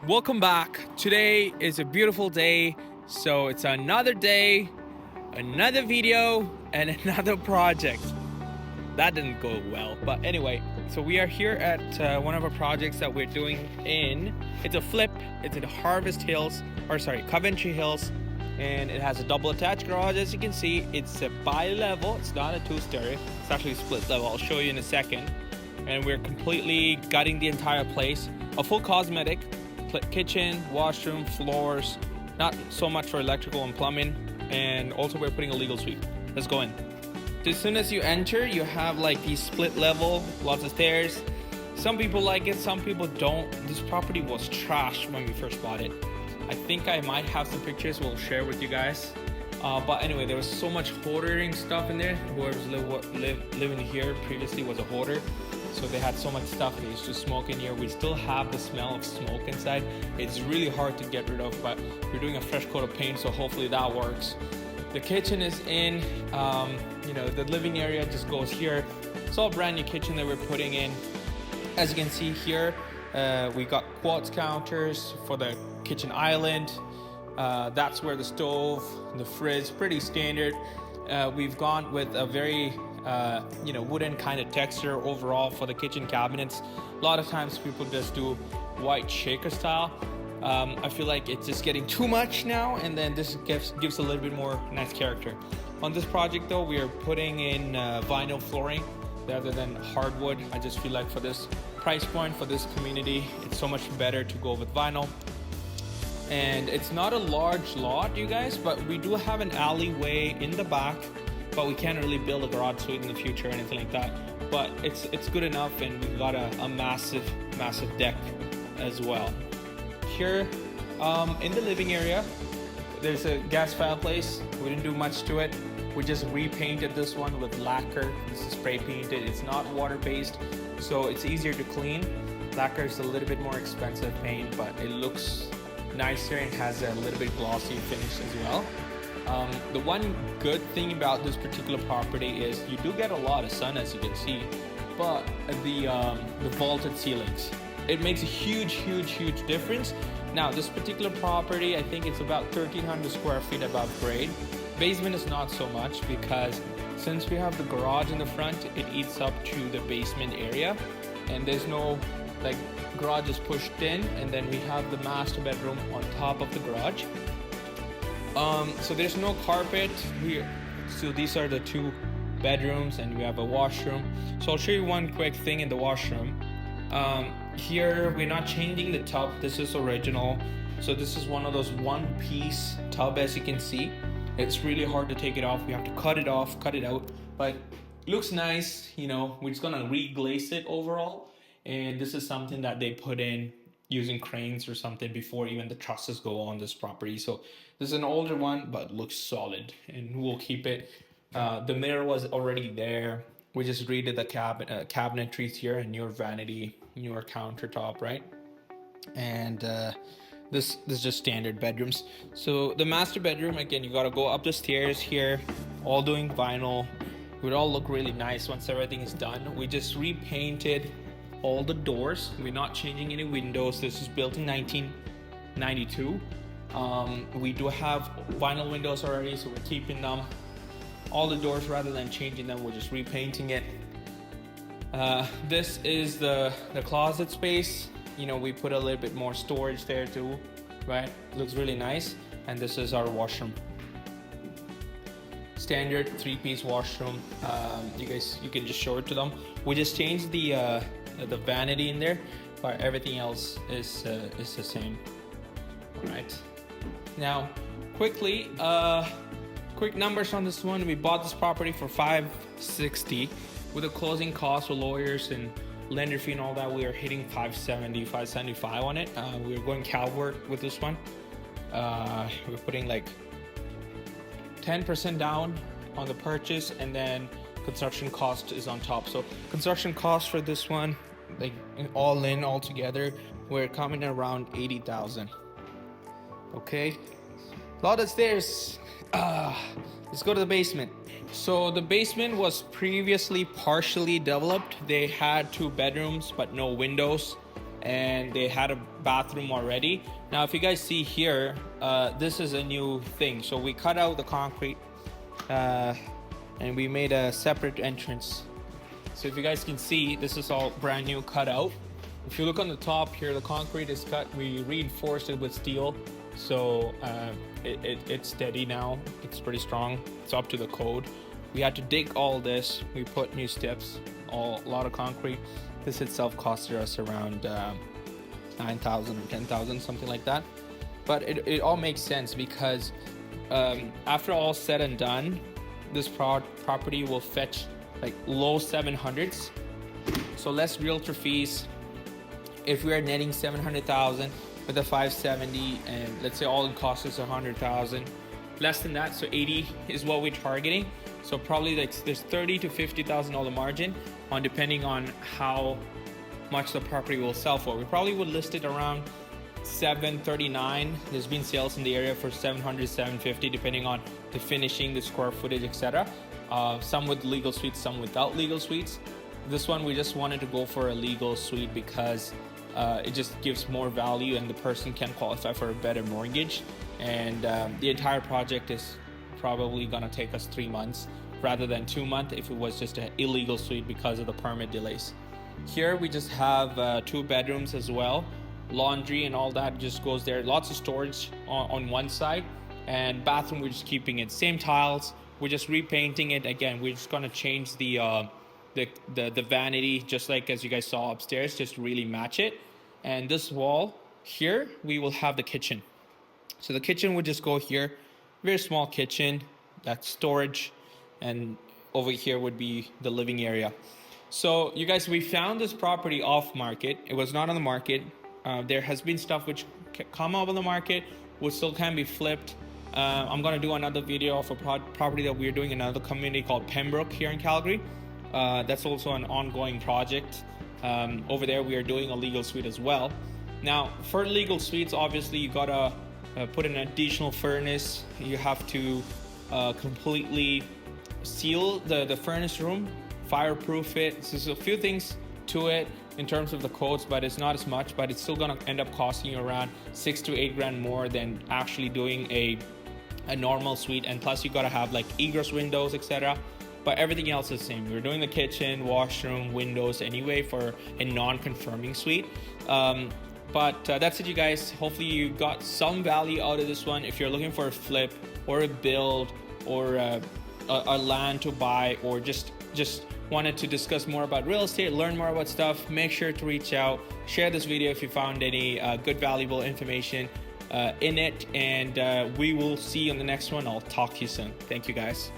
Welcome back. Today is a beautiful day, so it's another day, another video, and another project. That didn't go well, but anyway, so we are here at one of our projects that we're doing it's a flip. It's in Coventry Hills, and it has a double attached garage. As you can see, it's a bi-level. It's not a two-story. It's actually split level. I'll show you in a second. And we're completely gutting the entire place. A full cosmetic. Kitchen, washroom, floors, not so much for electrical and plumbing, and also we're putting a legal suite. Let's go in. As soon as you enter, you have like these split level, lots of stairs. Some people like it, some people don't. This property was trash when we first bought it. I think I might have some pictures we'll share with you guys. But anyway, there was so much hoarding stuff in there. Whoever's living here previously was a hoarder. So they had so much stuff. They used to smoke in here. We still have the smell of smoke inside. It's really hard to get rid of, but we're doing a fresh coat of paint, so hopefully that works. The kitchen is in. The living area just goes here. It's all brand new kitchen that we're putting in. As you can see here, we got quartz counters for the kitchen island. That's where the stove, the fridge, pretty standard. We've gone with a very wooden kind of texture overall for the kitchen cabinets. A lot of times people just do white shaker style. I feel like it's just getting too much now, and then this gives a little bit more nice character. On this project though, we are putting in vinyl flooring rather than hardwood. I just feel like for this price point, for this community, it's so much better to go with vinyl. And it's not a large lot, you guys, but we do have an alleyway in the back, but we can't really build a garage suite in the future or anything like that. But it's good enough, and we've got a massive deck as well. Here in the living area, there's a gas fireplace. We didn't do much to it. We just repainted this one with lacquer. This is spray painted. It's not water-based, so it's easier to clean. Lacquer is a little bit more expensive paint, but it looks nicer and has a little bit glossy finish as well. The one good thing about this particular property is you do get a lot of sun, as you can see, but the vaulted ceilings, it makes a huge difference. Now this particular property, I think it's about 1,300 square feet above grade. Basement is not so much, because since we have the garage in the front, it eats up to the basement area, and there's no garage is pushed in, and then we have the master bedroom on top of the garage. So there's no carpet. So these are the two bedrooms, and we have a washroom. So I'll show you one quick thing in the washroom. Here we're not changing the tub. This is original. So this is one of those one-piece tub, as you can see. It's really hard to take it off. We have to cut it out, but it looks nice. We're just gonna re-glaze it overall. And this is something that they put in using cranes or something before even the trusses go on this property. So this is an older one, but looks solid, and we'll keep it. The mirror was already there. We just redid the cabinetries here, a newer vanity, newer countertop, right? And this is just standard bedrooms. So the master bedroom, again, you got to go up the stairs here, all doing vinyl. It would all look really nice once everything is done. We just repainted all the doors. We're not changing any windows. This is built in 1992. We do have vinyl windows already, so we're keeping them. All the doors, rather than changing them, we're just repainting it. This is the closet space. We put a little bit more storage there too, right? Looks really nice. And this is our washroom. Standard 3-piece washroom. You can just show it to them. We just changed the vanity in there, but everything else is the same. All right. Now, quick numbers on this one. We bought this property for $560 with a closing cost for lawyers and lender fee and all that. We are hitting $570, $575 on it. We're going Calgary with this one. We're putting 10% down on the purchase, and then construction cost is on top. So construction cost for this one, all together, we're coming around $80,000. Okay, a lot of stairs. Let's go to the basement. So the basement was previously partially developed. They had 2 bedrooms but no windows. and they had a bathroom already. Now if you guys see here, this is a new thing. So we cut out the concrete and we made a separate entrance. So if you guys can see, this is all brand new, cut out. If you look on the top here, the concrete is cut. We reinforced it with steel, so it's steady now. It's pretty strong. It's up to the code. We had to dig all this. We put new steps, a lot of concrete. This itself costed us around 9,000 or 10,000, something like that. But it all makes sense because after all said and done, this property will fetch like low 700s. So less realtor fees. If we are netting 700,000 with a 570, and let's say all it costs us 100,000, less than that, so 80 is what we're targeting. So probably like there's 30 to 50,000 dollar margin on depending on how much the property will sell for. We probably would list it around 739. There's been sales in the area for 700, 750, depending on the finishing, the square footage, etc. Some with legal suites, some without legal suites. This one we just wanted to go for a legal suite because it just gives more value and the person can qualify for a better mortgage. And the entire project is probably gonna take us 3 months rather than 2 months if it was just an illegal suite because of the permit delays. Here we just have 2 bedrooms as well. Laundry and all that just goes there. Lots of storage on one side, and bathroom we're just keeping it same tiles. We're just repainting it. Again, we're just gonna change the vanity, just like as you guys saw upstairs, just to really match it. And this wall here, we will have the kitchen. So the kitchen would just go here, very small kitchen, that's storage, and over here would be the living area. So you guys, we found this property off market. It was not on the market. There has been stuff which come up on the market, which still can be flipped. I'm gonna do another video of a property that we're doing in another community called Pembroke here in Calgary. That's also an ongoing project. Over there we are doing a legal suite as well. Now for legal suites, obviously you gotta put an additional furnace. You have to completely seal the furnace room, fireproof it. So there's a few things to it in terms of the codes, but it's not as much, but it's still gonna end up costing you around 6 to 8 grand more than actually doing a normal suite. And plus you gotta have like egress windows, etc. But everything else is the same. We're doing the kitchen, washroom, windows anyway for a non-conforming suite. But that's it, you guys. Hopefully you got some value out of this one. If you're looking for a flip or a build or a land to buy, or just wanted to discuss more about real estate, learn more about stuff, make sure to reach out, share this video if you found any good valuable information in it, and we will see you on the next one. I'll talk to you soon. Thank you guys.